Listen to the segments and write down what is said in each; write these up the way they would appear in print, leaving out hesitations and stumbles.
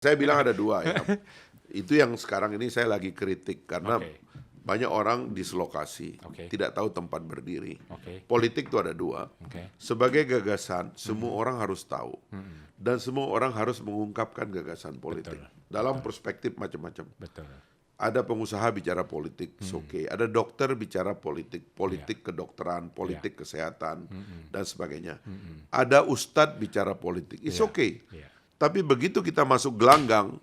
Saya bilang ada dua ya. Itu yang sekarang ini saya lagi kritik karena banyak orang dislokasi, tidak tahu tempat berdiri. Politik itu ada dua. Sebagai gagasan, semua orang harus tahu. Dan semua orang harus mengungkapkan gagasan politik. Dalam perspektif macam-macam. Ada pengusaha bicara politik, oke. Ada dokter bicara politik, politik kedokteran, politik kesehatan, dan sebagainya. Ada ustadz bicara politik, it's okay. Tapi begitu kita masuk gelanggang,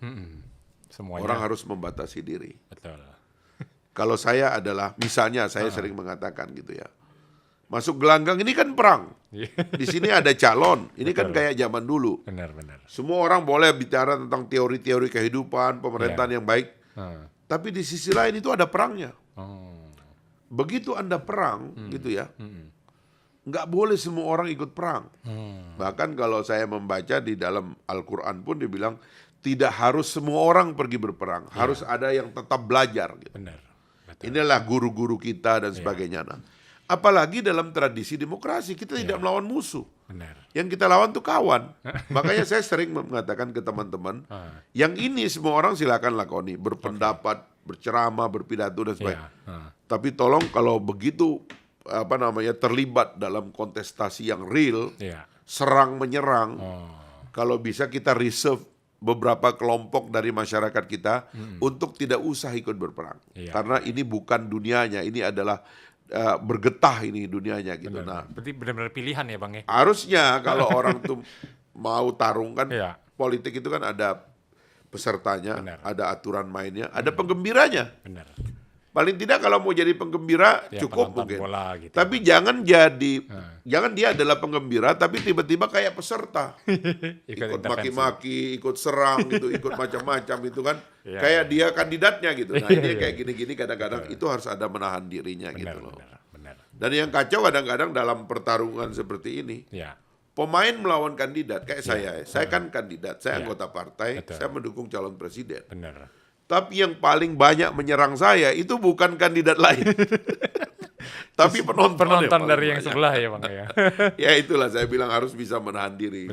orang harus membatasi diri. Kalau saya adalah, misalnya saya sering mengatakan gitu ya, masuk gelanggang ini kan perang. Di sini ada calon, ini kan kayak zaman dulu. Semua orang boleh bicara tentang teori-teori kehidupan, pemerintahan yang baik. Tapi di sisi lain itu ada perangnya. Begitu Anda perang, gitu ya, nggak boleh semua orang ikut perang. Bahkan kalau saya membaca di dalam Al-Quran pun dibilang, tidak harus semua orang pergi berperang. Harus ada yang tetap belajar. Gitu. Inilah guru-guru kita dan sebagainya. Nah, apalagi dalam tradisi demokrasi, kita tidak melawan musuh. Yang kita lawan tuh kawan. Makanya saya sering mengatakan ke teman-teman, yang ini semua orang silakan lakoni. Berpendapat, berceramah, berpidato dan sebagainya. Tapi tolong kalau begitu terlibat dalam kontestasi yang real, serang menyerang, kalau bisa kita reserve beberapa kelompok dari masyarakat kita untuk tidak usah ikut berperang, karena ini bukan dunianya, ini adalah bergetah ini dunianya gitu. Nah, berarti benar-benar pilihan ya Bang ya. Harusnya kalau orang tuh mau tarung kan, politik itu kan ada pesertanya, ada aturan mainnya, ada penggembiranya. Paling tidak kalau mau jadi penggembira cukup mungkin. Gitu. Tapi jangan jangan dia adalah penggembira tapi tiba-tiba kayak peserta. Ikut maki-maki, ikut serang gitu, ikut macam-macam itu kan. Kayak dia kandidatnya gitu. Nah, ini kayak gini-gini kadang-kadang itu harus ada menahan dirinya gitu loh. Dan yang kacau kadang-kadang dalam pertarungan seperti ini. Pemain melawan kandidat kayak saya kan kandidat, saya anggota partai, saya mendukung calon presiden. Tapi yang paling banyak menyerang saya itu bukan kandidat lain. Tapi penonton dari yang sebelah ya Bang ya. Ya itulah saya bilang harus bisa menahan diri.